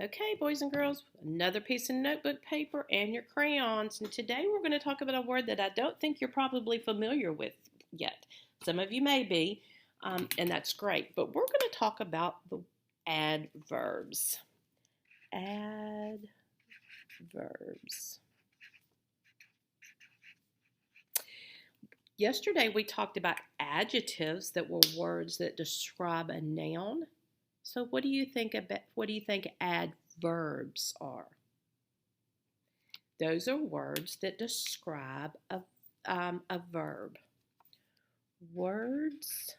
Okay, boys and girls, another piece of notebook paper and your crayons. And today we're going to talk about a word that I don't think you're probably familiar with yet. Some of you may be, and that's great. But we're going to talk about the adverbs. Adverbs. Yesterday we talked about adjectives that were words that describe a noun. So what do you think adverbs are? Those are words that describe a verb. Words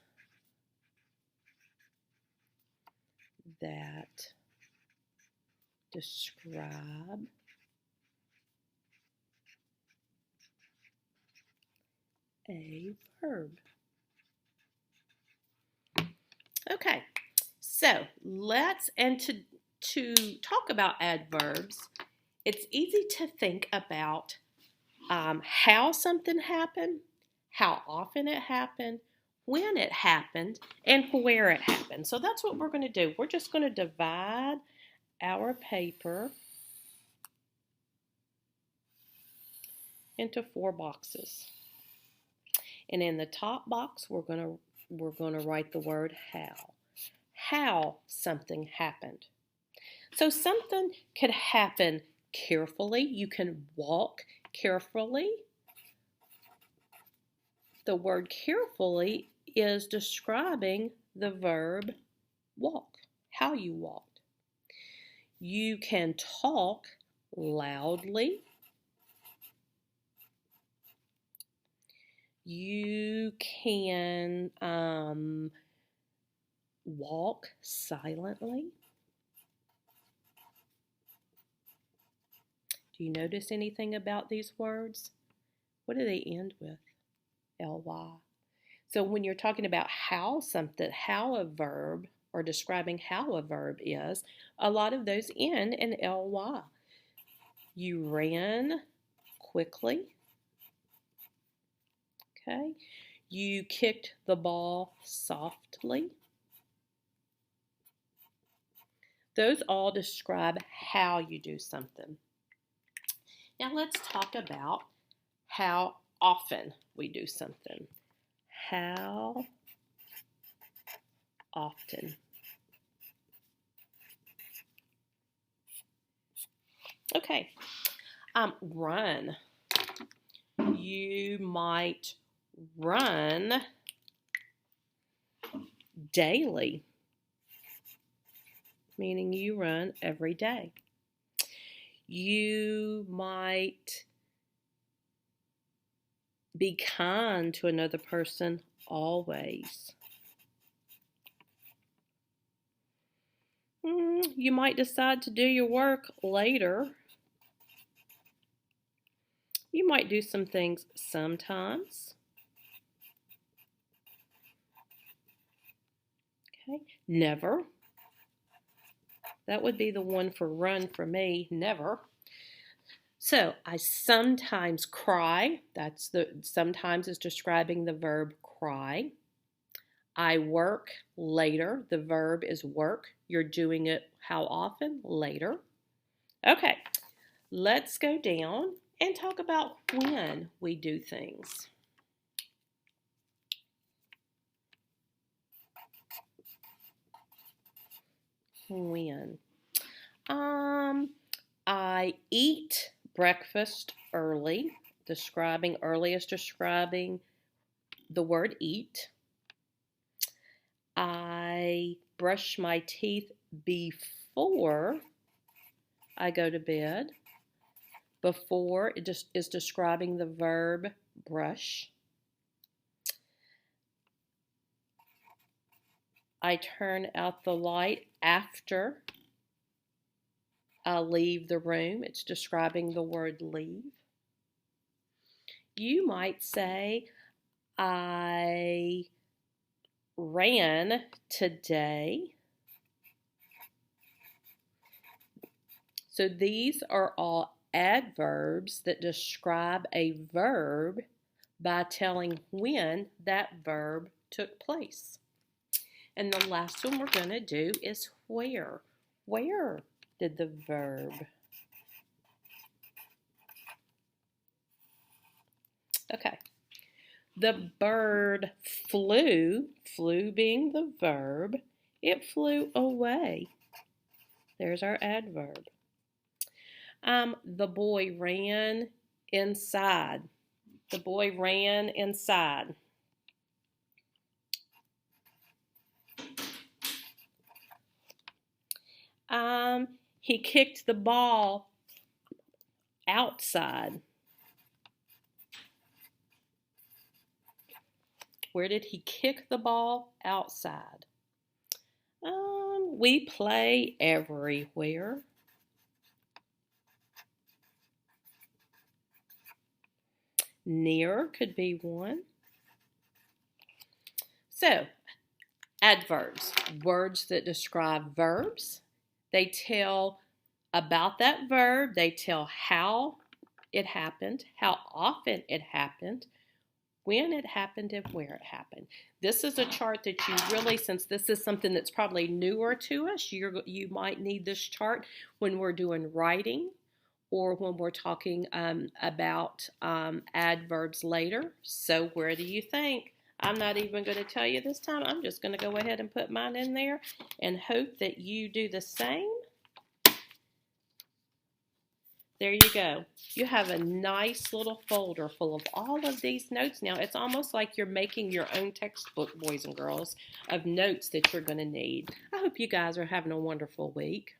that describe a verb. Okay, so to talk about adverbs, it's easy to think about how something happened, how often it happened, when it happened, and where it happened. So that's what we're going to do. We're just going to divide our paper into 4 boxes. And in the top box, we're going to write the word how. How something happened. So something could happen carefully. You can walk carefully. The word carefully is describing the verb walk, how you walked. You can talk loudly. You can walk silently. Do you notice anything about these words? What do they end with? ly. So when you're talking about how a verb, or describing how a verb is, a lot of those end in ly. You ran quickly. Okay. You kicked the ball softly. Those all describe how you do something. Now let's talk about how often we do something. How often? Okay. Run. You might run daily, meaning you run every day. You might be kind to another person always. You might decide to do your work later. You might do some things sometimes. Okay, never. That would be the one for run for me, never. So I sometimes cry. Sometimes is describing the verb cry. I work later. The verb is work. You're doing it how often? Later. Okay, let's go down and talk about when we do things. When? I eat breakfast early. Early is describing the word eat. I brush my teeth before I go to bed. Before is describing the verb brush. I turn out the light after I leave the room. It's describing the word leave. You might say, I ran today. So these are all adverbs that describe a verb by telling when that verb took place. And the last one we're going to do is where. Where did the verb. Okay. The bird flew, flew being the verb, it flew away. There's our adverb. The boy ran inside. The boy ran inside. He kicked the ball outside. Where did he kick the ball? Outside. We play everywhere. Near could be one. So, adverbs, words that describe verbs. They tell about that verb. They tell how it happened, how often it happened, when it happened, and where it happened. This is a chart that you really, since this is something that's probably newer to us, you might need this chart when we're doing writing or when we're talking about adverbs later. So where do you think? I'm not even going to tell you this time. I'm just going to go ahead and put mine in there and hope that you do the same. There you go. You have a nice little folder full of all of these notes now. It's almost like you're making your own textbook, boys and girls, of notes that you're going to need. I hope you guys are having a wonderful week.